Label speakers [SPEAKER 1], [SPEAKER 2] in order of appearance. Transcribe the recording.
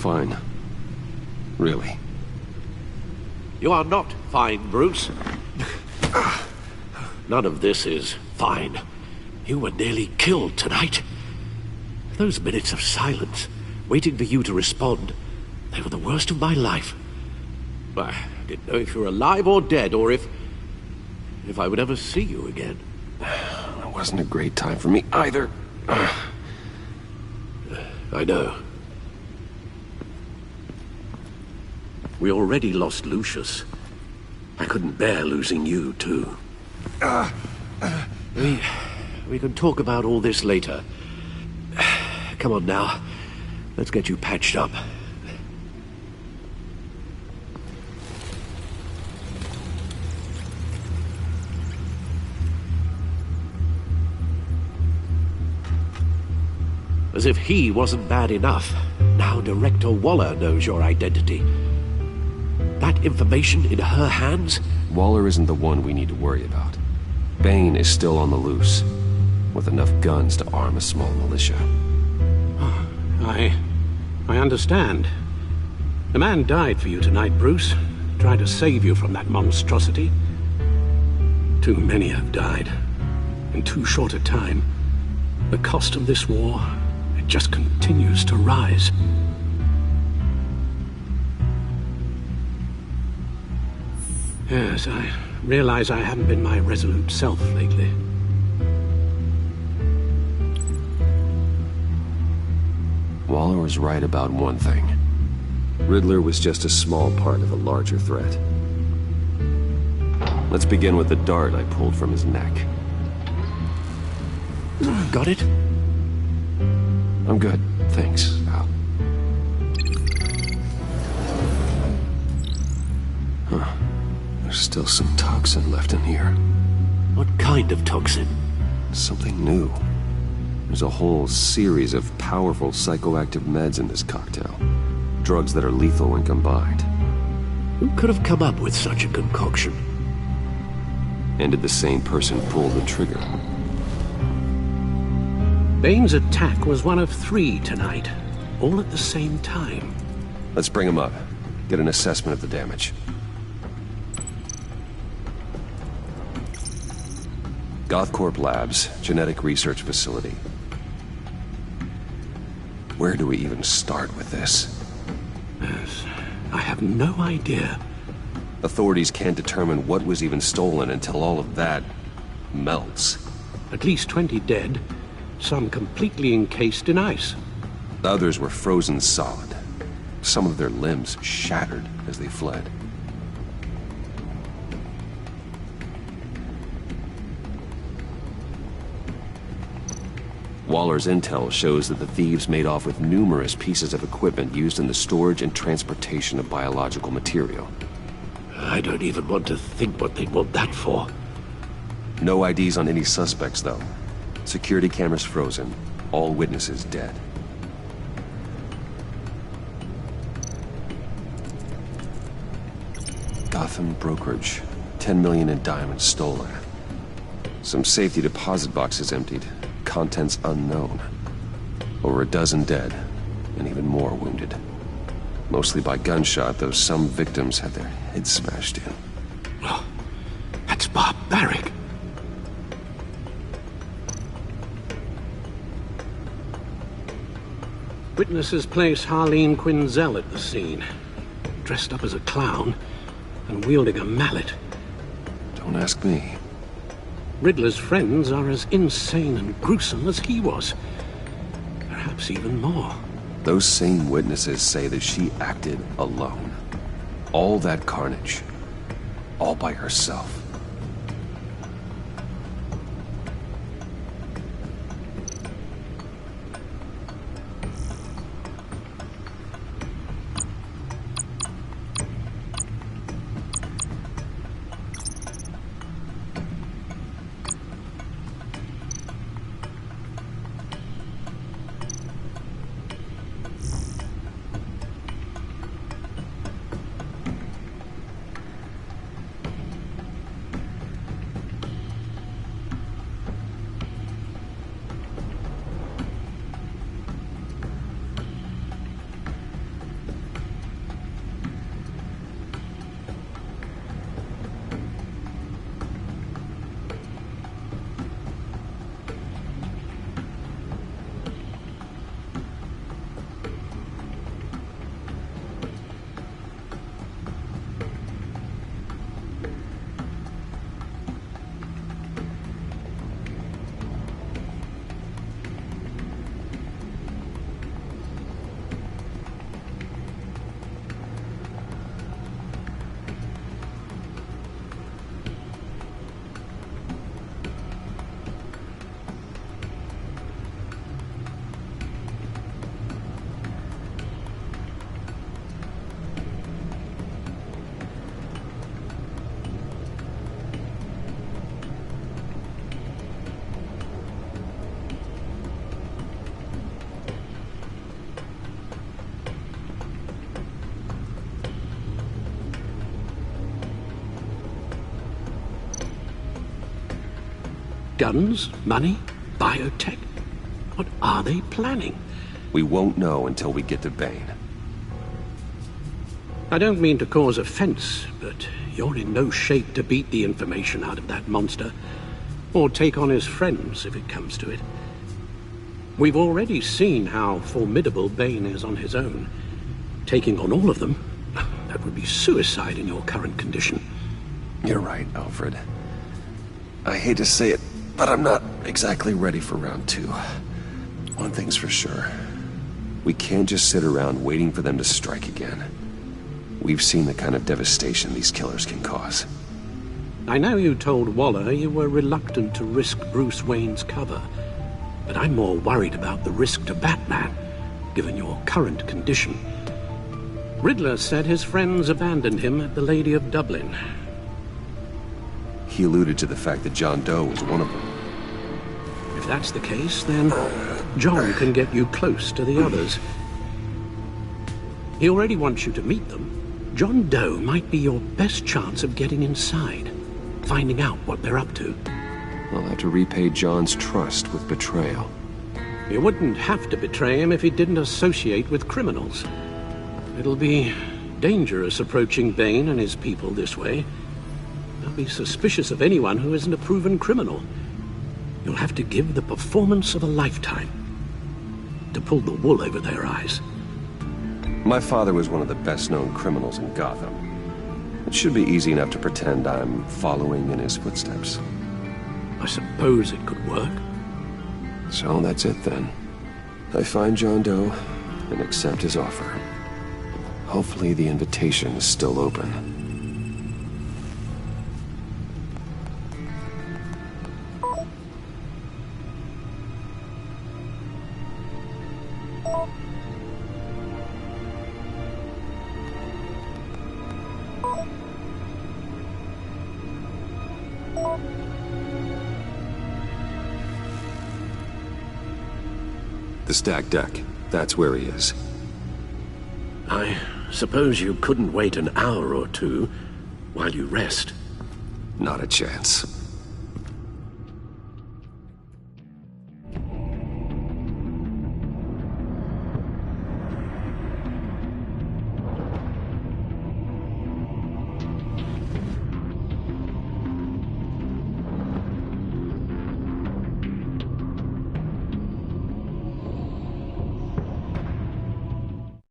[SPEAKER 1] fine. Really.
[SPEAKER 2] You are not fine, Bruce. None of this is fine. You were nearly killed tonight. Those minutes of silence, waiting for you to respond, they were the worst of my life. I didn't know if you were alive or dead, or if I would ever see you again.
[SPEAKER 1] It wasn't a great time for me either.
[SPEAKER 2] I know. We already lost Lucius. I couldn't bear losing you, too. We can talk about all this later. Come on now. Let's get you patched up. As if he wasn't bad enough, now Director Waller knows your identity. That information in her hands?
[SPEAKER 1] Waller isn't the one we need to worry about. Bane is still on the loose, with enough guns to arm a small militia.
[SPEAKER 3] I understand. The man died for you tonight, Bruce. Tried to save you from that monstrosity. Too many have died. In too short a time. The cost of this war, it just continues to rise. Yes, I realize I haven't been my resolute self lately.
[SPEAKER 1] Waller was right about one thing. Riddler was just a small part of a larger threat. Let's begin with the dart I pulled from his neck.
[SPEAKER 2] Got it?
[SPEAKER 1] I'm good, thanks, Al. Huh. There's still some toxin left in here.
[SPEAKER 2] What kind of toxin?
[SPEAKER 1] Something new. There's a whole series of powerful psychoactive meds in this cocktail. Drugs that are lethal when combined.
[SPEAKER 2] Who could have come up with such a concoction?
[SPEAKER 1] And did the same person pull the trigger?
[SPEAKER 3] Bane's attack was one of 3 tonight, all at the same time.
[SPEAKER 1] Let's bring him up. Get an assessment of the damage. Gothcorp Labs, genetic research facility. Where do we even start with this?
[SPEAKER 3] Yes, I have no idea.
[SPEAKER 1] Authorities can't determine what was even stolen until all of that melts.
[SPEAKER 3] At least 20 dead, some completely encased in ice.
[SPEAKER 1] Others were frozen solid. Some of their limbs shattered as they fled. Waller's intel shows that the thieves made off with numerous pieces of equipment used in the storage and transportation of biological material.
[SPEAKER 2] I don't even want to think what they'd want that for.
[SPEAKER 1] No IDs on any suspects, though. Security cameras frozen. All witnesses dead. Gotham brokerage. 10 million in diamonds stolen. Some safety deposit boxes emptied. Contents unknown. Over a dozen dead, and even more wounded. Mostly by gunshot, though some victims had their heads smashed in.
[SPEAKER 2] Oh, that's barbaric.
[SPEAKER 3] Witnesses place Harleen Quinzel at the scene, dressed up as a clown and wielding a mallet.
[SPEAKER 1] Don't ask me.
[SPEAKER 3] Riddler's friends are as insane and gruesome as he was. Perhaps even more.
[SPEAKER 1] Those same witnesses say that she acted alone. All that carnage. All by herself.
[SPEAKER 3] Guns? Money? Biotech? What are they planning?
[SPEAKER 1] We won't know until we get to Bane.
[SPEAKER 3] I don't mean to cause offense, but you're in no shape to beat the information out of that monster, or take on his friends if it comes to it. We've already seen how formidable Bane is on his own. Taking on all of them, that would be suicide in your current condition.
[SPEAKER 1] You're right, Alfred. I hate to say it, but I'm not exactly ready for round 2. One thing's for sure. We can't just sit around waiting for them to strike again. We've seen the kind of devastation these killers can cause.
[SPEAKER 3] I know you told Waller you were reluctant to risk Bruce Wayne's cover, but I'm more worried about the risk to Batman, given your current condition. Riddler said his friends abandoned him at the Lady of Dublin.
[SPEAKER 1] He alluded to the fact that John Doe was one of them.
[SPEAKER 3] If that's the case, then John can get you close to the others. He already wants you to meet them. John Doe might be your best chance of getting inside, finding out what they're up to.
[SPEAKER 1] I'll have to repay John's trust with betrayal.
[SPEAKER 3] You wouldn't have to betray him if he didn't associate with criminals. It'll be dangerous approaching Bane and his people this way. They'll be suspicious of anyone who isn't a proven criminal. You'll have to give the performance of a lifetime to pull the wool over their eyes.
[SPEAKER 1] My father was one of the best-known criminals in Gotham. It should be easy enough to pretend I'm following in his footsteps.
[SPEAKER 3] I suppose it could work.
[SPEAKER 1] So that's it then. I find John Doe and accept his offer. Hopefully the invitation is still open. The stacked deck. That's where he is.
[SPEAKER 2] I suppose you couldn't wait an hour or two while you rest.
[SPEAKER 1] Not a chance.